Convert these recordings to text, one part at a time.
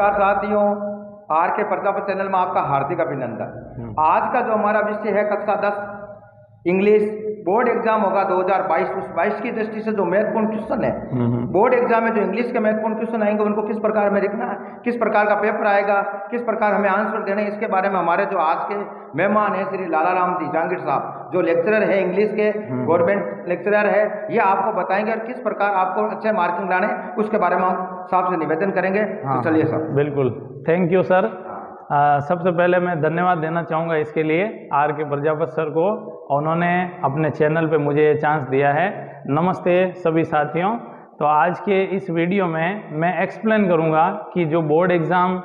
नमस्कार साथियों, आर के प्रजापति चैनल में आपका हार्दिक अभिनंदन। आज का जो हमारा विषय है कक्षा 10 इंग्लिश बोर्ड एग्जाम होगा 2022। उस 22 की दृष्टि से जो महत्वपूर्ण क्वेश्चन है बोर्ड एग्जाम में, जो इंग्लिश के महत्वपूर्ण क्वेश्चन आएंगे उनको किस प्रकार में लिखना है, किस प्रकार का पेपर आएगा, किस प्रकार हमें आंसर देने, इसके बारे में हमारे जो आज के मेहमान हैं श्री लाला राम जी जहांगीर साहब, जो लेक्चरर है इंग्लिश के, गवर्नमेंट लेक्चरर है, ये आपको बताएंगे और किस प्रकार आपको अच्छे मार्किंग लाने उसके बारे में हम साहब से निवेदन करेंगे। तो चलिए सर। बिल्कुल, थैंक यू सर। सबसे पहले मैं धन्यवाद देना चाहूँगा इसके लिए आर के प्रजापति सर को, उन्होंने अपने चैनल पे मुझे चांस दिया है। नमस्ते सभी साथियों। तो आज के इस वीडियो में मैं एक्सप्लेन करूँगा कि जो बोर्ड एग्ज़ाम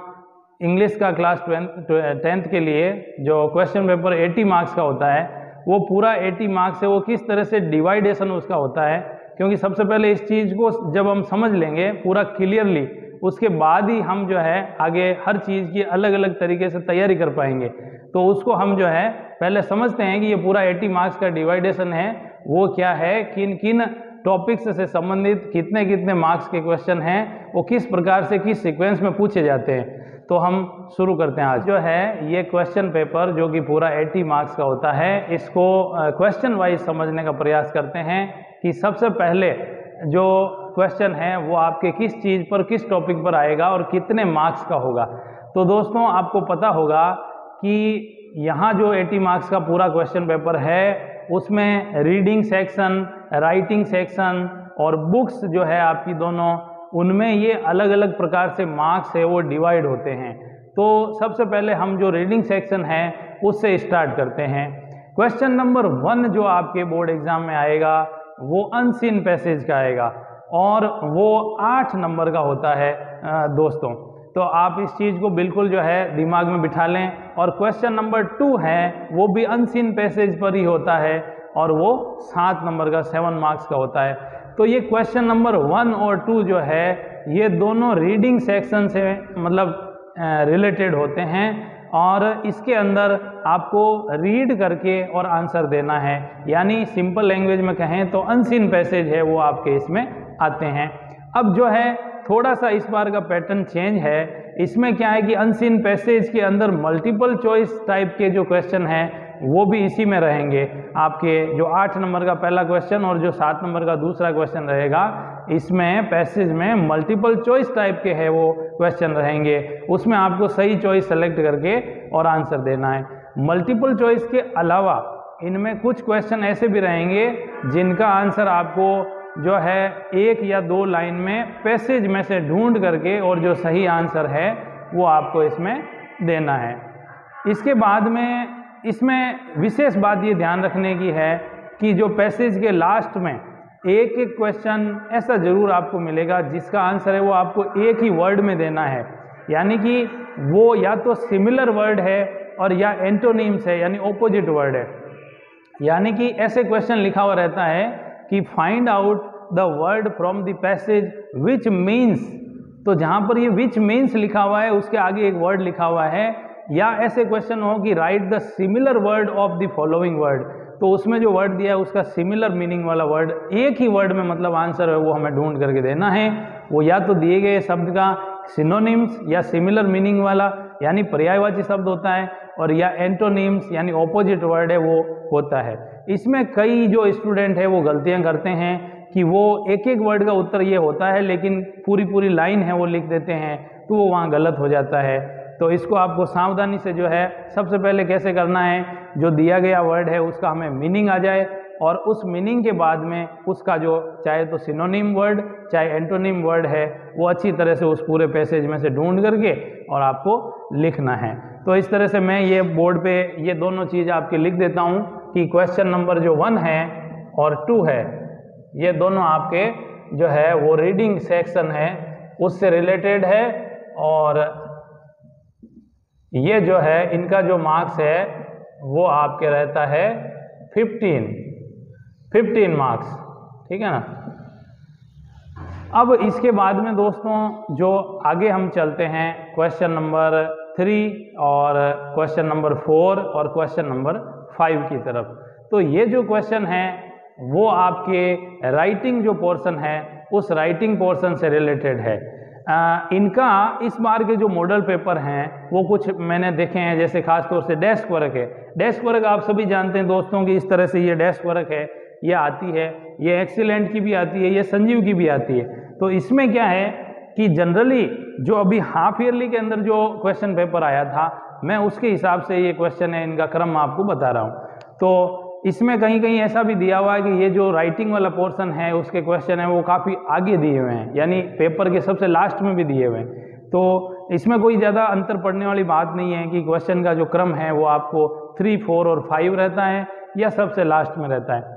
इंग्लिश का क्लास 10th के लिए जो क्वेश्चन पेपर 80 मार्क्स का होता है, वो पूरा 80 मार्क्स है, वो किस तरह से डिवाइडेशन उसका होता है। क्योंकि सबसे पहले इस चीज़ को जब हम समझ लेंगे पूरा क्लियरली, उसके बाद ही हम जो है आगे हर चीज़ की अलग अलग तरीके से तैयारी कर पाएंगे। तो उसको हम जो है पहले समझते हैं कि ये पूरा 80 मार्क्स का डिवाइडेशन है वो क्या है, किन किन टॉपिक्स से संबंधित कितने कितने मार्क्स के क्वेश्चन हैं, वो किस प्रकार से किस सीक्वेंस में पूछे जाते हैं। तो हम शुरू करते हैं। आज जो है ये क्वेश्चन पेपर जो कि पूरा 80 मार्क्स का होता है, इसको क्वेश्चन वाइज समझने का प्रयास करते हैं कि सबसे पहले जो क्वेश्चन है वो आपके किस चीज़ पर, किस टॉपिक पर आएगा और कितने मार्क्स का होगा। तो दोस्तों आपको पता होगा कि यहाँ जो 80 मार्क्स का पूरा क्वेश्चन पेपर है उसमें रीडिंग सेक्शन, राइटिंग सेक्शन और बुक्स जो है आपकी दोनों, उनमें ये अलग अलग प्रकार से मार्क्स है वो डिवाइड होते हैं। तो सबसे पहले हम जो रीडिंग सेक्शन है उससे स्टार्ट करते हैं। क्वेश्चन नंबर 1 जो आपके बोर्ड एग्जाम में आएगा वो अनसीन पैसेज का आएगा और वो 8 नंबर का होता है दोस्तों। तो आप इस चीज़ को बिल्कुल जो है दिमाग में बिठा लें। और क्वेश्चन नंबर 2 है वो भी अनसीन पैसेज पर ही होता है और वो 7 नंबर का 7 मार्क्स का होता है। तो ये क्वेश्चन नंबर 1 और 2 जो है ये दोनों रीडिंग सेक्शन से मतलब रिलेटेड होते हैं और इसके अंदर आपको रीड करके और आंसर देना है। यानी सिंपल लैंग्वेज में कहें तो अनसीन पैसेज है वो आपके इसमें आते हैं। अब जो है थोड़ा सा इस बार का पैटर्न चेंज है। इसमें क्या है कि अनसीन पैसेज के अंदर मल्टीपल चॉइस टाइप के जो क्वेश्चन हैं वो भी इसी में रहेंगे। आपके जो 8 नंबर का पहला क्वेश्चन और जो 7 नंबर का दूसरा क्वेश्चन रहेगा, इसमें पैसेज में मल्टीपल चॉइस टाइप के है वो क्वेश्चन रहेंगे। उसमें आपको सही चॉइस सेलेक्ट करके और आंसर देना है। मल्टीपल चॉइस के अलावा इनमें कुछ क्वेश्चन ऐसे भी रहेंगे जिनका आंसर आपको जो है 1 या 2 लाइन में पैसेज में से ढूंढ करके और जो सही आंसर है वो आपको इसमें देना है। इसके बाद में इसमें विशेष बात ये ध्यान रखने की है कि जो पैसेज के लास्ट में एक एक क्वेश्चन ऐसा ज़रूर आपको मिलेगा जिसका आंसर है वो आपको एक ही वर्ड में देना है। यानी कि वो या तो सिमिलर वर्ड है और या एंटोनिम्स है, यानी ऑपोजिट वर्ड है। यानी कि ऐसे क्वेश्चन लिखा हुआ रहता है कि find out the word from the passage which means. तो जहाँ पर ये विच मीन्स लिखा हुआ है उसके आगे एक वर्ड लिखा हुआ है। या ऐसे क्वेश्चन हो कि right the similar word of the following word, तो उसमें जो वर्ड दिया है उसका सिमिलर मीनिंग वाला वर्ड, एक ही वर्ड में मतलब आंसर है वो हमें ढूंढ करके देना है। वो या तो दिए गए शब्द का सिनोनिम्स या सिमिलर मीनिंग वाला यानी पर्यायवाची शब्द होता है, और या एंटोनिम्स यानी ऑपोजिट वर्ड है वो होता है। इसमें कई जो स्टूडेंट है वो गलतियां करते हैं कि वो एक एक वर्ड का उत्तर ये होता है लेकिन पूरी पूरी लाइन है वो लिख देते हैं, तो वो वहाँ गलत हो जाता है। तो इसको आपको सावधानी से जो है सबसे पहले कैसे करना है, जो दिया गया वर्ड है उसका हमें मीनिंग आ जाए और उस मीनिंग के बाद में उसका जो चाहे तो सिनोनिम वर्ड चाहे एंटोनिम वर्ड है वो अच्छी तरह से उस पूरे पैसेज में से ढूंढ करके और आपको लिखना है। तो इस तरह से मैं ये बोर्ड पे ये दोनों चीज़ आपके लिख देता हूँ कि क्वेश्चन नंबर जो 1 है और 2 है ये दोनों आपके जो है वो रीडिंग सेक्शन है उससे रिलेटेड है, और ये जो है इनका जो मार्क्स है वो आपके रहता है 15 मार्क्स, ठीक है ना। अब इसके बाद में दोस्तों जो आगे हम चलते हैं क्वेश्चन नंबर 3 और क्वेश्चन नंबर 4 और क्वेश्चन नंबर 5 की तरफ। तो ये जो क्वेश्चन है वो आपके राइटिंग जो पोर्शन है उस राइटिंग पोर्शन से रिलेटेड है। इनका इस बार के जो मॉडल पेपर हैं वो कुछ मैंने देखे हैं, जैसे खास तौर से डेस्क वर्क है। डेस्क वर्क आप सभी जानते हैं दोस्तों कि इस तरह से ये डेस्क वर्क है, ये आती है, ये एक्सीलेंट की भी आती है, ये संजीव की भी आती है। तो इसमें क्या है कि जनरली जो अभी हाफ ईयरली के अंदर जो क्वेश्चन पेपर आया था, मैं उसके हिसाब से ये क्वेश्चन है, इनका क्रम मैं आपको बता रहा हूँ। तो इसमें कहीं कहीं ऐसा भी दिया हुआ है कि ये जो राइटिंग वाला पोर्शन है उसके क्वेश्चन है वो काफ़ी आगे दिए हुए हैं, यानी पेपर के सबसे लास्ट में भी दिए हुए हैं। तो इसमें कोई ज़्यादा अंतर पड़ने वाली बात नहीं है कि क्वेश्चन का जो क्रम है वो आपको 3, 4 और 5 रहता है या सबसे लास्ट में रहता है।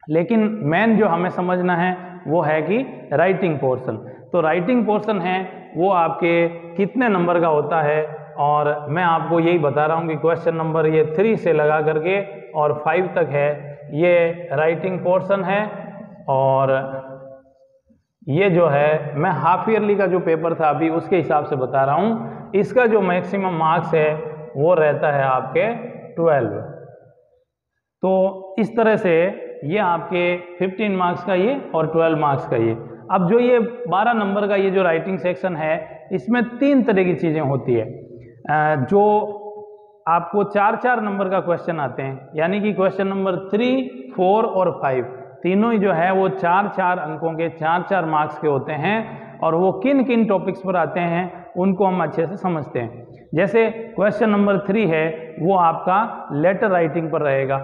लेकिन मेन जो हमें समझना है वो है कि राइटिंग पोर्शन। तो राइटिंग पोर्शन है वो आपके कितने नंबर का होता है, और मैं आपको यही बता रहा हूँ कि क्वेश्चन नंबर ये 3 से लगा करके और 5 तक है, ये राइटिंग पोर्शन है। और ये जो है मैं हाफ ईयरली का जो पेपर था अभी उसके हिसाब से बता रहा हूँ। इसका जो मैक्सिमम मार्क्स है वो रहता है आपके 12। तो इस तरह से ये आपके 15 मार्क्स का ये और 12 मार्क्स का ये। अब जो ये 12 नंबर का ये जो राइटिंग सेक्शन है, इसमें 3 तरह की चीज़ें होती है। जो आपको 4-4 नंबर का क्वेश्चन आते हैं, यानी कि क्वेश्चन नंबर 3, 4 और 5 तीनों ही जो है वो 4-4 अंकों के 4-4 मार्क्स के होते हैं। और वो किन किन टॉपिक्स पर आते हैं उनको हम अच्छे से समझते हैं। जैसे क्वेश्चन नंबर 3 है वो आपका लेटर राइटिंग पर रहेगा।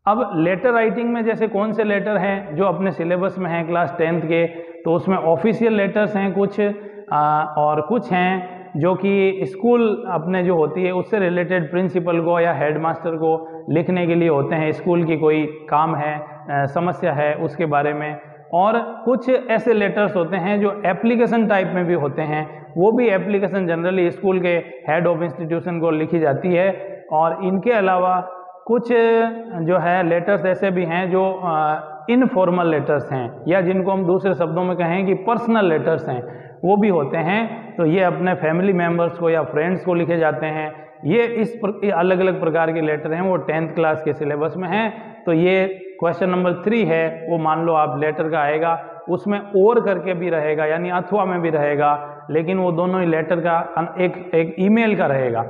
अब लेटर राइटिंग में जैसे कौन से लेटर हैं जो अपने सिलेबस में हैं क्लास 10th के, तो उसमें ऑफिशियल लेटर्स हैं कुछ, और कुछ हैं जो कि स्कूल अपने जो होती है उससे रिलेटेड प्रिंसिपल को या हेडमास्टर को लिखने के लिए होते हैं, स्कूल की कोई काम है, समस्या है उसके बारे में। और कुछ ऐसे लेटर्स होते हैं जो एप्लीकेशन टाइप में भी होते हैं, वो भी एप्लीकेशन जनरली स्कूल के हेड ऑफ इंस्टीट्यूशन को लिखी जाती है। और इनके अलावा कुछ जो है लेटर्स ऐसे भी हैं जो इनफॉर्मल लेटर्स हैं, या जिनको हम दूसरे शब्दों में कहें कि पर्सनल लेटर्स हैं, वो भी होते हैं। तो ये अपने फैमिली मेम्बर्स को या फ्रेंड्स को लिखे जाते हैं। ये अलग अलग प्रकार के लेटर हैं, वो 10th क्लास के सिलेबस में हैं। तो ये क्वेश्चन नंबर 3 है वो मान लो आप लेटर का आएगा, उसमें और करके भी रहेगा, यानी अथवा में भी रहेगा, लेकिन वो दोनों ही लेटर का एक ईमेल का रहेगा,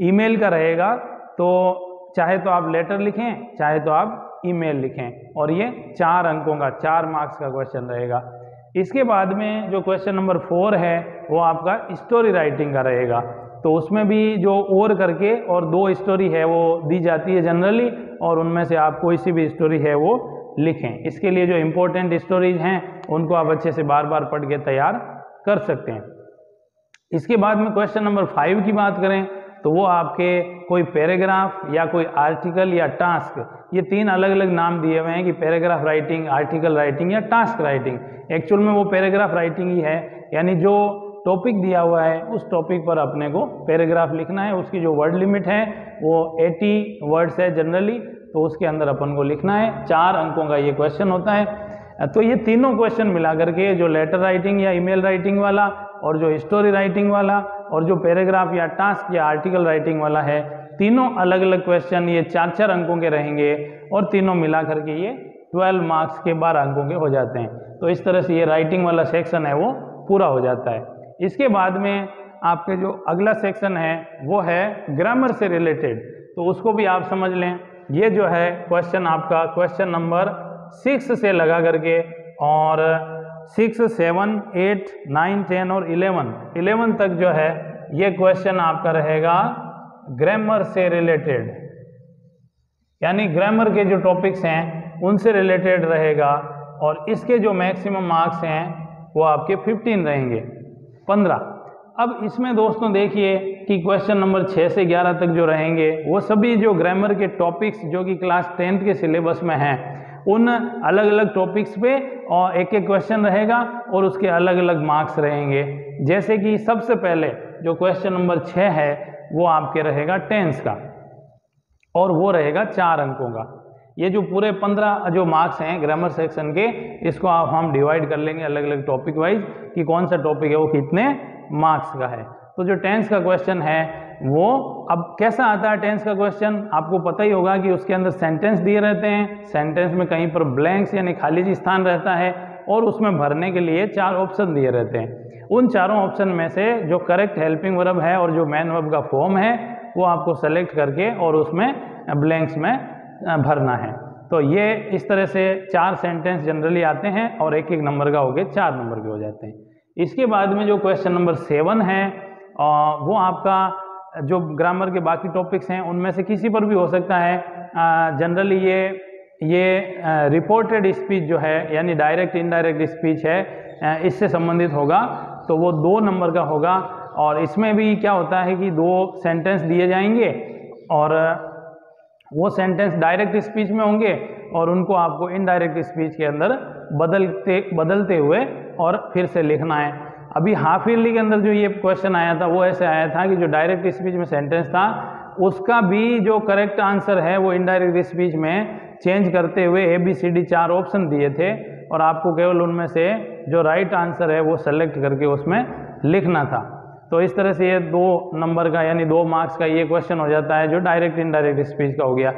ईमेल का रहेगा। तो चाहे तो आप लेटर लिखें, चाहे तो आप ईमेल लिखें। और ये 4 अंकों का 4 मार्क्स का क्वेश्चन रहेगा। इसके बाद में जो क्वेश्चन नंबर 4 है वो आपका स्टोरी राइटिंग का रहेगा। तो उसमें भी जो और करके और 2 स्टोरी है वो दी जाती है जनरली, और उनमें से आप कोई सी भी स्टोरी है वो लिखें। इसके लिए जो इम्पोर्टेंट स्टोरीज हैं उनको आप अच्छे से बार बार पढ़ के तैयार कर सकते हैं। इसके बाद में क्वेश्चन नंबर 5 की बात करें तो वो आपके कोई पैराग्राफ या कोई आर्टिकल या टास्क, ये 3 अलग अलग नाम दिए हुए हैं कि पैराग्राफ राइटिंग, आर्टिकल राइटिंग या टास्क राइटिंग। एक्चुअल में वो पैराग्राफ राइटिंग ही है, यानी जो टॉपिक दिया हुआ है उस टॉपिक पर अपने को पैराग्राफ लिखना है। उसकी जो वर्ड लिमिट है वो 80 वर्ड्स है जनरली, तो उसके अंदर अपन को लिखना है। 4 अंकों का ये क्वेश्चन होता है। तो ये तीनों क्वेश्चन मिला करके, जो लेटर राइटिंग या ईमेल राइटिंग वाला, और जो स्टोरी राइटिंग वाला, और जो पैराग्राफ या टास्क या आर्टिकल राइटिंग वाला है, तीनों अलग अलग क्वेश्चन ये 4-4 अंकों के रहेंगे, और तीनों मिला करके ये 12 मार्क्स के 12 अंकों के हो जाते हैं। तो इस तरह से ये राइटिंग वाला सेक्शन है वो पूरा हो जाता है। इसके बाद में आपके जो अगला सेक्शन है वो है ग्रामर से रिलेटेड, तो उसको भी आप समझ लें। ये जो है क्वेश्चन आपका क्वेश्चन नंबर 6 से लगा करके और 6, 7, 8, 9, 10 और 11 तक जो है ये क्वेश्चन आपका रहेगा ग्रामर से रिलेटेड, यानी ग्रामर के जो टॉपिक्स हैं उनसे रिलेटेड रहेगा। और इसके जो मैक्सिमम मार्क्स हैं वो आपके 15 रहेंगे, 15। अब इसमें दोस्तों देखिए कि क्वेश्चन नंबर 6 से 11 तक जो रहेंगे वो सभी जो ग्रामर के टॉपिक्स जो कि क्लास 10th के सिलेबस में हैं, उन अलग अलग टॉपिक्स पे और एक एक क्वेश्चन रहेगा और उसके अलग अलग मार्क्स रहेंगे। जैसे कि सबसे पहले जो क्वेश्चन नंबर 6 है वो आपके रहेगा टेंस का, और वो रहेगा 4 अंकों का। ये जो पूरे 15 जो मार्क्स हैं ग्रामर सेक्शन के, इसको हम डिवाइड कर लेंगे अलग अलग टॉपिक वाइज कि कौन सा टॉपिक है वो कितने मार्क्स का है। तो जो टेंस का क्वेश्चन है वो अब कैसा आता है टेंस का क्वेश्चन, आपको पता ही होगा कि उसके अंदर सेंटेंस दिए रहते हैं। सेंटेंस में कहीं पर ब्लैंक्स यानी खाली स्थान रहता है, और उसमें भरने के लिए 4 ऑप्शन दिए रहते हैं। उन चारों ऑप्शन में से जो करेक्ट हेल्पिंग वर्ब है और जो मेन वर्ब का फॉर्म है वो आपको सेलेक्ट करके और उसमें ब्लैंक्स में भरना है। तो ये इस तरह से 4 सेंटेंस जनरली आते हैं और एक एक नंबर का हो गए 4 नंबर के हो जाते हैं। इसके बाद में जो क्वेश्चन नंबर 7 है वो आपका जो ग्रामर के बाकी टॉपिक्स हैं उनमें से किसी पर भी हो सकता है। जनरली ये रिपोर्टेड स्पीच जो है यानी डायरेक्ट इनडायरेक्ट स्पीच है इससे संबंधित होगा, तो वो 2 नंबर का होगा। और इसमें भी क्या होता है कि 2 सेंटेंस दिए जाएंगे और वो सेंटेंस डायरेक्ट स्पीच में होंगे और उनको आपको इनडायरेक्ट स्पीच के अंदर बदलते हुए और फिर से लिखना है। अभी हाफ ईयरली के अंदर जो ये क्वेश्चन आया था वो ऐसे आया था कि जो डायरेक्ट स्पीच में सेंटेंस था उसका भी जो करेक्ट आंसर है वो इनडायरेक्ट स्पीच में चेंज करते हुए ABCD 4 ऑप्शन दिए थे और आपको केवल उनमें से जो राइट आंसर है वो सेलेक्ट करके उसमें लिखना था। तो इस तरह से ये 2 नंबर का यानी 2 मार्क्स का ये क्वेश्चन हो जाता है जो डायरेक्ट इनडायरेक्ट स्पीच का हो गया।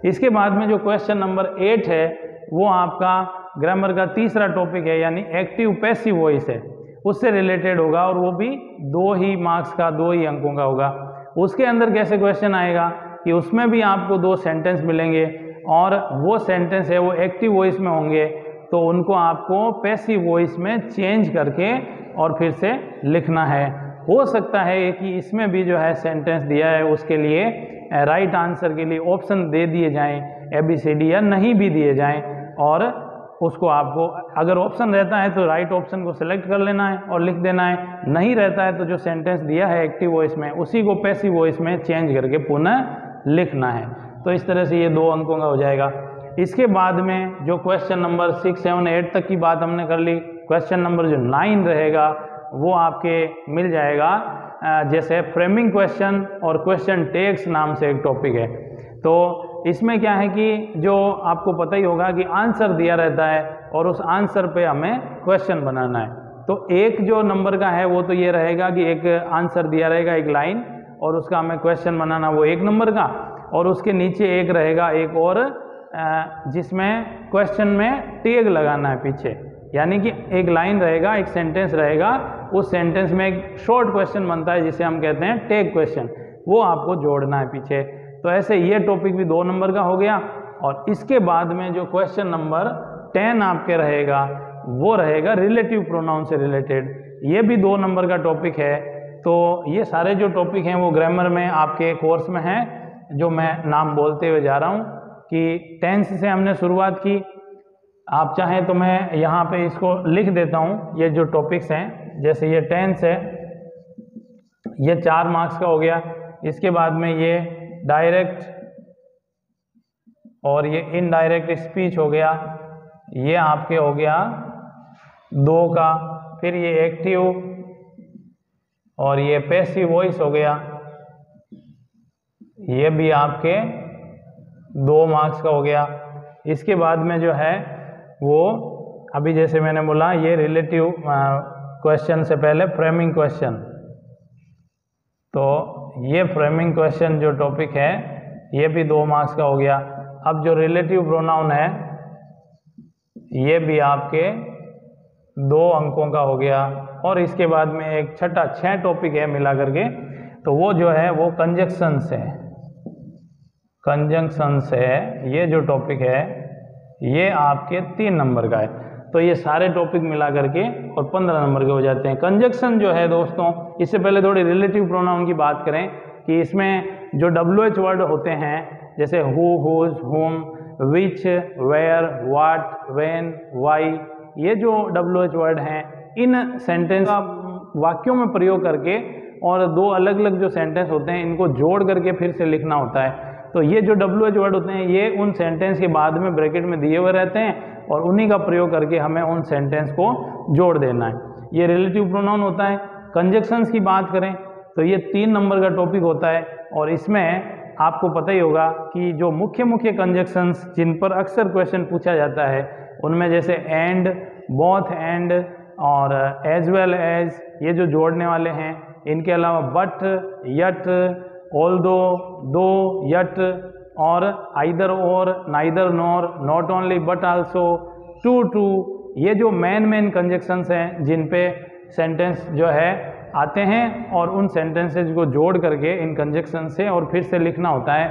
इसके बाद में जो क्वेश्चन नंबर 8 है वो आपका ग्रामर का तीसरा टॉपिक है यानी एक्टिव पैसिव वॉइस है, उससे रिलेटेड होगा और वो भी 2 ही मार्क्स का 2 ही अंकों का होगा। उसके अंदर कैसे क्वेश्चन आएगा कि उसमें भी आपको 2 सेंटेंस मिलेंगे और वो सेंटेंस है वो एक्टिव वॉइस में होंगे, तो उनको आपको पैसिव वॉइस में चेंज करके और फिर से लिखना है। हो सकता है कि इसमें भी जो है सेंटेंस दिया है उसके लिए राइट आंसर के लिए ऑप्शन दे दिए जाएं ABCD या नहीं भी दिए जाएं और उसको आपको अगर ऑप्शन रहता है तो राइट ऑप्शन को सिलेक्ट कर लेना है और लिख देना है, नहीं रहता है तो जो सेंटेंस दिया है एक्टिव वॉइस में उसी को पैसिव वॉइस में चेंज करके पुनः लिखना है। तो इस तरह से ये 2 अंकों का हो जाएगा। इसके बाद में जो क्वेश्चन नंबर 6, 7, 8 तक की बात हमने कर ली। क्वेश्चन नंबर जो 9 रहेगा वो आपके मिल जाएगा जैसे फ्रेमिंग क्वेश्चन और क्वेश्चन टैग्स नाम से एक टॉपिक है। तो इसमें क्या है कि जो आपको पता ही होगा कि आंसर दिया रहता है और उस आंसर पे हमें क्वेश्चन बनाना है। तो एक जो नंबर का है वो तो ये रहेगा कि एक आंसर दिया रहेगा एक लाइन और उसका हमें क्वेश्चन बनाना वो 1 नंबर का, और उसके नीचे एक रहेगा एक और जिसमें क्वेश्चन में टैग लगाना है पीछे, यानी कि एक लाइन रहेगा एक सेंटेंस रहेगा, उस सेंटेंस में एक शॉर्ट क्वेश्चन बनता है जिसे हम कहते हैं टैग क्वेश्चन, वो आपको जोड़ना है पीछे। तो ऐसे ये टॉपिक भी 2 नंबर का हो गया। और इसके बाद में जो क्वेश्चन नंबर 10 आपके रहेगा वो रहेगा रिलेटिव प्रोनाउन से रिलेटेड, ये भी 2 नंबर का टॉपिक है। तो ये सारे जो टॉपिक हैं वो ग्रामर में आपके कोर्स में हैं, जो मैं नाम बोलते हुए जा रहा हूँ कि टेंस से हमने शुरुआत की। आप चाहें तो मैं यहाँ पे इसको लिख देता हूँ ये जो टॉपिक्स हैं, जैसे ये टेंस है ये 4 मार्क्स का हो गया। इसके बाद में ये डायरेक्ट और ये इनडायरेक्ट स्पीच हो गया, ये आपके हो गया 2 का। फिर ये एक्टिव और ये पैसिव वॉइस हो गया, ये भी आपके 2 मार्क्स का हो गया। इसके बाद में जो है वो अभी जैसे मैंने बोला ये रिलेटिव क्वेश्चन से पहले फ्रेमिंग क्वेश्चन, तो ये फ्रेमिंग क्वेश्चन जो टॉपिक है ये भी 2 मार्क्स का हो गया। अब जो रिलेटिव प्रोनाउन है ये भी आपके 2 अंकों का हो गया। और इसके बाद में एक छठा 6 टॉपिक है मिला करके, तो वो जो है वो कंजंक्शंस है। कंजंक्शंस है ये जो टॉपिक है ये आपके 3 नंबर का है। तो ये सारे टॉपिक मिला करके और 15 नंबर के हो जाते हैं। कंजंक्शन जो है दोस्तों, इससे पहले थोड़ी रिलेटिव प्रोनाउन की बात करें कि इसमें जो WH वर्ड होते हैं जैसे हु, हुज, हुम, विच, वेयर, व्हाट, व्हेन, व्हाई, ये जो WH वर्ड हैं इन सेंटेंस का वाक्यों में प्रयोग करके और 2 अलग अलग जो सेंटेंस होते हैं इनको जोड़ करके फिर से लिखना होता है। तो ये जो WH वर्ड होते हैं ये उन सेंटेंस के बाद में ब्रैकेट में दिए हुए रहते हैं और उन्हीं का प्रयोग करके हमें उन सेंटेंस को जोड़ देना है। ये रिलेटिव प्रोनाउन होता है। कंजंक्शंस की बात करें तो ये 3 नंबर का टॉपिक होता है और इसमें आपको पता ही होगा कि जो मुख्य मुख्य कंजंक्शंस जिन पर अक्सर क्वेश्चन पूछा जाता है उनमें जैसे एंड, बोथ एंड और एज वेल एज, ये जो जोड़ने वाले हैं। इनके अलावा but, yet, although, though, yet और आइदर और, neither nor, not only but also, to to, ये जो मेन कंजक्शंस हैं जिन पे सेंटेंस जो है आते हैं और उन सेंटेंसेज को जोड़ करके इन कंजक्शन से और फिर से लिखना होता है,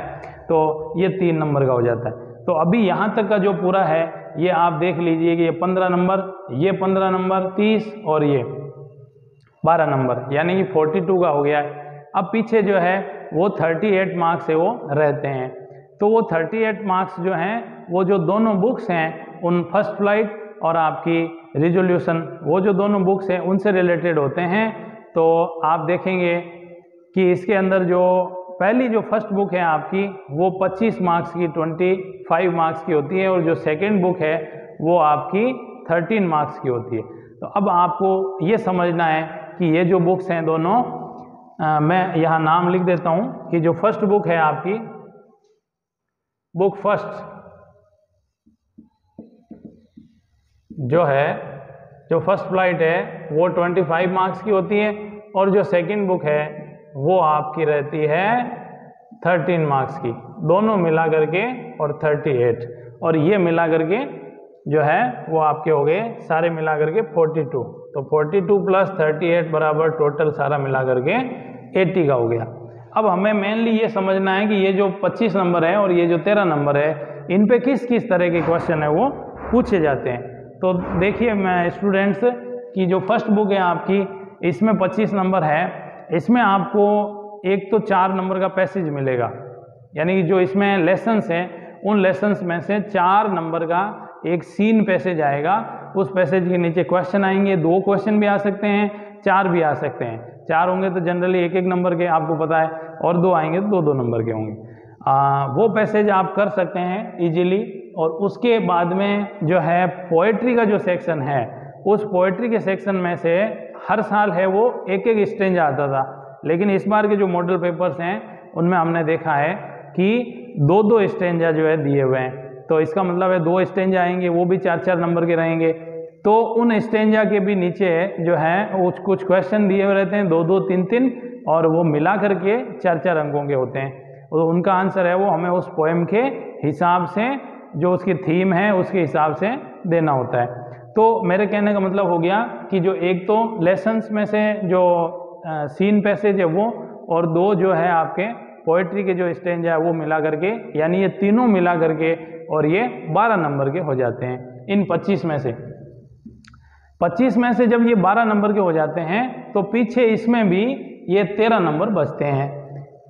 तो ये 3 नंबर का हो जाता है। तो अभी यहाँ तक का जो पूरा है ये आप देख लीजिए कि ये 15 नंबर, ये 15 नंबर, 30 और ये 12 नंबर, यानी कि 42 का हो गया है। अब पीछे जो है वो 38 मार्क्स है वो रहते हैं। तो वो 38 मार्क्स जो हैं वो जो दोनों बुक्स हैं उन फर्स्ट फ्लाइट और आपकी रिजोल्यूशन, वो जो दोनों बुक्स हैं उनसे रिलेटेड होते हैं। तो आप देखेंगे कि इसके अंदर जो पहली जो फर्स्ट बुक है आपकी वो 25 मार्क्स की 25 मार्क्स की होती है और जो सेकंड बुक है वो आपकी 13 मार्क्स की होती है। तो अब आपको ये समझना है कि ये जो बुक्स हैं दोनों, मैं यहाँ नाम लिख देता हूँ कि जो फर्स्ट बुक है आपकी, बुक फर्स्ट जो है, जो फर्स्ट फ्लाइट है वो 25 मार्क्स की होती है और जो सेकंड बुक है वो आपकी रहती है 13 मार्क्स की, दोनों मिला करके और 38, और ये मिला करके जो है वो आपके हो गए सारे मिला करके 42। तो 42 प्लस 38 बराबर टोटल सारा मिला करके 80 का हो गया। अब हमें मेनली ये समझना है कि ये जो 25 नंबर है और ये जो 13 नंबर है इन पे किस किस तरह के क्वेश्चन है वो पूछे जाते हैं। तो देखिए मैं स्टूडेंट्स की जो फर्स्ट बुक है आपकी, इसमें 25 नंबर है, इसमें आपको एक तो 4 नंबर का पैसेज मिलेगा, यानी कि जो इसमें लेसन्स हैं उन लेसन्स में से 4 नंबर का एक सीन पैसेज आएगा। उस पैसेज के नीचे क्वेश्चन आएंगे, 2 क्वेश्चन भी आ सकते हैं, 4 भी आ सकते हैं। 4 होंगे तो जनरली 1-1 नंबर के आपको पता है, और 2 आएंगे तो 2-2 नंबर के होंगे। वो पैसेज आप कर सकते हैं इजीली। और उसके बाद में जो है पोएट्री का जो सेक्शन है, उस पोएट्री के सेक्शन में से हर साल है वो 1-1 स्टेंजा आता था, लेकिन इस बार के जो मॉडल पेपर्स हैं उनमें हमने देखा है कि 2-2 स्टेंजा जो है दिए हुए हैं। तो इसका मतलब है 2 स्टेंजा आएंगे, वो भी 4-4 नंबर के रहेंगे। तो उन स्टेंजा के भी नीचे जो है कुछ क्वेश्चन दिए हुए रहते हैं, 2-2, 3-3, और वो मिला करके 4-4 अंकों के होते हैं। तो उनका आंसर है वो हमें उस पोएम के हिसाब से, जो उसकी थीम है उसके हिसाब से देना होता है। तो मेरे कहने का मतलब हो गया कि जो एक तो लेसन्स में से जो सीन पैसेज है वो, और 2 जो है आपके पोएट्री के जो स्टेंजा है वो मिला करके, यानी ये तीनों मिला करके और ये 12 नंबर के हो जाते हैं इन 25 में से। 25 में से जब ये 12 नंबर के हो जाते हैं तो पीछे इसमें भी ये 13 नंबर बचते हैं।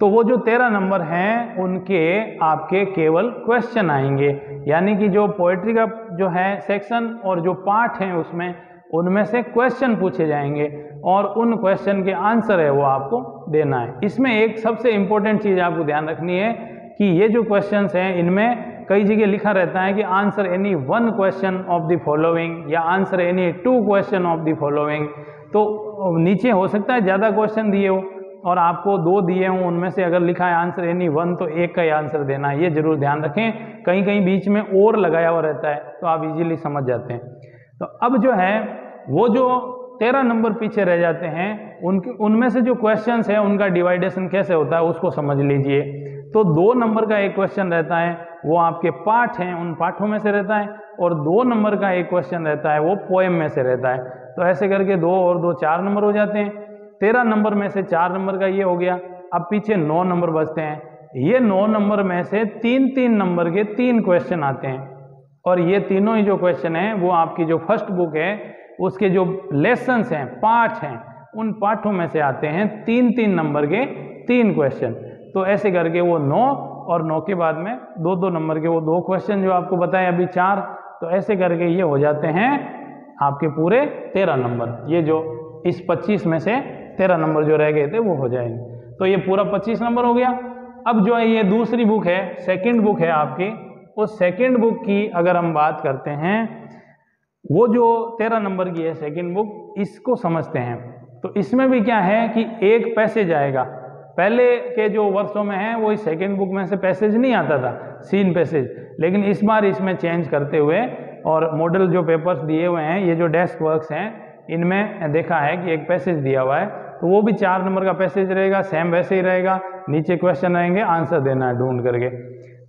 तो वो जो 13 नंबर हैं उनके आपके केवल क्वेश्चन आएंगे, यानी कि जो पोएट्री का जो है सेक्शन और जो पार्ट हैं उसमें उनमें से क्वेश्चन पूछे जाएंगे और उन क्वेश्चन के आंसर है वो आपको देना है। इसमें एक सबसे इम्पोर्टेंट चीज़ आपको ध्यान रखनी है कि ये जो क्वेश्चंस हैं इनमें कई जगह लिखा रहता है कि answer any 1 question of the following या answer any 2 question of the following. तो नीचे हो सकता है ज़्यादा क्वेश्चन दिए हो और आपको 2 दिए हों, उनमें से अगर लिखा है आंसर एनी 1 तो 1 का ही आंसर देना है, ये जरूर ध्यान रखें। कहीं कहीं बीच में और लगाया हुआ रहता है तो आप इजीली समझ जाते हैं। तो अब जो है वो जो 13 नंबर पीछे रह जाते हैं उनमें से जो क्वेश्चंस है उनका डिवाइडेशन कैसे होता है उसको समझ लीजिए। तो 2 नंबर का एक क्वेश्चन रहता है वो आपके पाठ हैं उन पाठों में से रहता है, और 2 नंबर का एक क्वेश्चन रहता है वो पोएम में से रहता है। तो ऐसे करके 2 और 2 4 नंबर हो जाते हैं। 13 नंबर में से 4 नंबर का ये हो गया। अब पीछे 9 नंबर बचते हैं। ये 9 नंबर में से 3-3 नंबर के 3 क्वेश्चन आते हैं, और ये तीनों ही जो क्वेश्चन हैं वो आपकी जो फर्स्ट बुक है उसके जो लेसन्स हैं, पाठ हैं, उन पाठों में से आते हैं 3-3 नंबर के 3 क्वेश्चन। तो ऐसे करके वो 9 और 9 के बाद में 2-2 नंबर के वो 2 क्वेश्चन जो आपको बताए अभी 4। तो ऐसे करके ये हो जाते हैं आपके पूरे 13 नंबर। ये जो इस 25 में से 13 नंबर जो रह गए थे वो हो जाएंगे। तो ये पूरा 25 नंबर हो गया। अब जो है ये दूसरी बुक है, सेकंड बुक है आपकी, उस सेकंड बुक की अगर हम बात करते हैं, वो जो 13 नंबर की है सेकंड बुक, इसको समझते हैं। तो इसमें भी क्या है कि एक पैसेज आएगा। पहले के जो वर्षों में है वो इस सेकंड बुक में से पैसेज नहीं आता था, सीन पैसेज, लेकिन इस बार इसमें चेंज करते हुए और मॉडल जो पेपर्स दिए हुए हैं, ये जो डेस्क वर्क्स हैं, इनमें देखा है कि एक पैसेज दिया हुआ है, तो वो भी 4 नंबर का पैसेज रहेगा, सेम वैसे ही रहेगा। नीचे क्वेश्चन रहेंगे, आंसर देना है ढूंढ करके।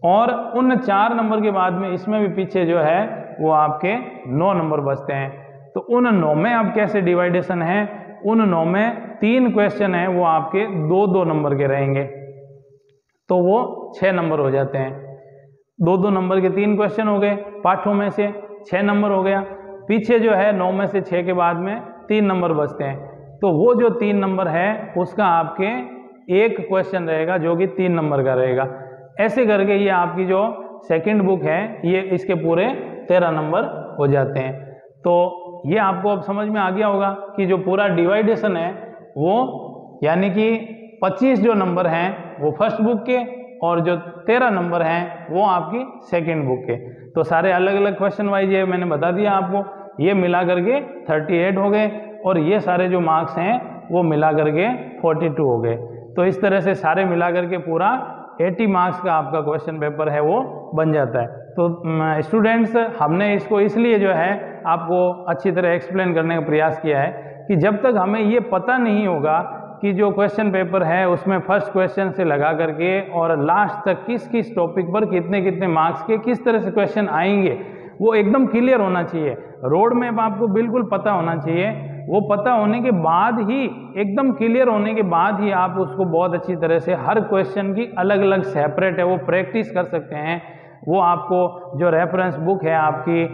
और उन 4 नंबर के बाद में इसमें भी पीछे जो है वो आपके 9 नंबर बचते हैं। तो उन 9 में अब कैसे डिवाइडेशन है, उन 9 में 3 क्वेश्चन है वो आपके 2-2 नंबर के रहेंगे, तो वो 6 नंबर हो जाते हैं। 2-2 नंबर के 3 क्वेश्चन हो गए, पाठों में से 6 नंबर हो गया। पीछे जो है 9 में से 6 के बाद में 3 नंबर बचते हैं, तो वो जो 3 नंबर है उसका आपके एक क्वेश्चन रहेगा जो कि 3 नंबर का रहेगा। ऐसे करके ये आपकी जो सेकंड बुक है ये इसके पूरे 13 नंबर हो जाते हैं। तो ये आपको अब समझ में आ गया होगा कि जो पूरा डिवाइडेशन है वो यानी कि 25 जो नंबर हैं वो फर्स्ट बुक के और जो 13 नंबर हैं वो आपकी सेकंड बुक के। तो सारे अलग अलग क्वेश्चन वाइज ये मैंने बता दिया आपको, ये मिला करके 38 हो गए और ये सारे जो मार्क्स हैं वो मिला करके 42 हो गए। तो इस तरह से सारे मिला करके पूरा 80 मार्क्स का आपका क्वेश्चन पेपर है वो बन जाता है। तो स्टूडेंट्स, हमने इसको इसलिए जो है आपको अच्छी तरह एक्सप्लेन करने का प्रयास किया है कि जब तक हमें ये पता नहीं होगा कि जो क्वेश्चन पेपर है उसमें फर्स्ट क्वेश्चन से लगा करके और लास्ट तक किस किस टॉपिक पर कितने कितने मार्क्स के किस तरह से क्वेश्चन आएंगे वो एकदम क्लियर होना चाहिए। रोड मैप आपको बिल्कुल पता होना चाहिए। वो पता होने के बाद ही, एकदम क्लियर होने के बाद ही आप उसको बहुत अच्छी तरह से हर क्वेश्चन की अलग अलग सेपरेट है वो प्रैक्टिस कर सकते हैं। वो आपको जो रेफरेंस बुक है आपकी,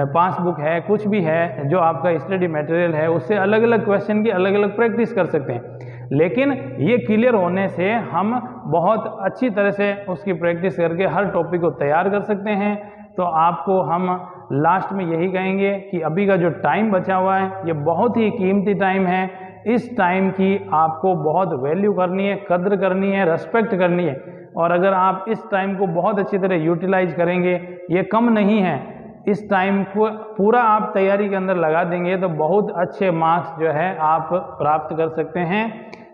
पास बुक है, कुछ भी है जो आपका स्टडी मटेरियल है, उससे अलग अलग क्वेश्चन की अलग अलग प्रैक्टिस कर सकते हैं। लेकिन ये क्लियर होने से हम बहुत अच्छी तरह से उसकी प्रैक्टिस करके हर टॉपिक को तैयार कर सकते हैं। तो आपको हम लास्ट में यही कहेंगे कि अभी का जो टाइम बचा हुआ है ये बहुत ही कीमती टाइम है। इस टाइम की आपको बहुत वैल्यू करनी है, कद्र करनी है, रेस्पेक्ट करनी है। और अगर आप इस टाइम को बहुत अच्छी तरह यूटिलाइज करेंगे, ये कम नहीं है, इस टाइम को पूरा आप तैयारी के अंदर लगा देंगे तो बहुत अच्छे मार्क्स जो है आप प्राप्त कर सकते हैं।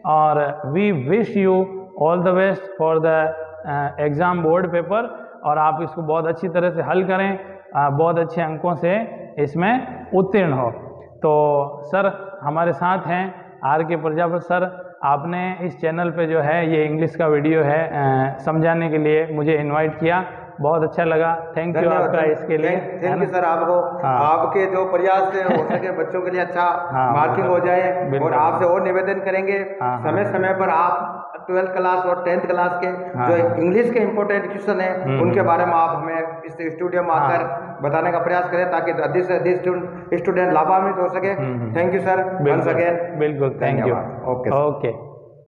और we wish you all the best for the exam board paper. और आप इसको बहुत अच्छी तरह से हल करें, बहुत अच्छे अंकों से इसमें उत्तीर्ण हो। तो सर हमारे साथ हैं RK प्रजापत सर। आपने इस चैनल पे जो है ये इंग्लिश का वीडियो है समझाने के लिए मुझे इनवाइट किया, बहुत अच्छा लगा। थैंक यू आपका इसके लिए। थैंक यू सर आपको। हाँ। आपके जो प्रयास से हो सके बच्चों के लिए अच्छा मार्किंग हो जाए। और आपसे और निवेदन करेंगे समय समय पर आप 12th क्लास और 10th क्लास के जो इंग्लिश के इम्पोर्टेंट क्वेश्चन है उनके बारे में आप हमें इस स्टूडियो में आकर बताने का प्रयास करें ताकि अधिक से अधिक स्टूडेंट लाभान्वित हो सके। Thank you sir, once again. बिल्कुल, थैंक यू। ओके।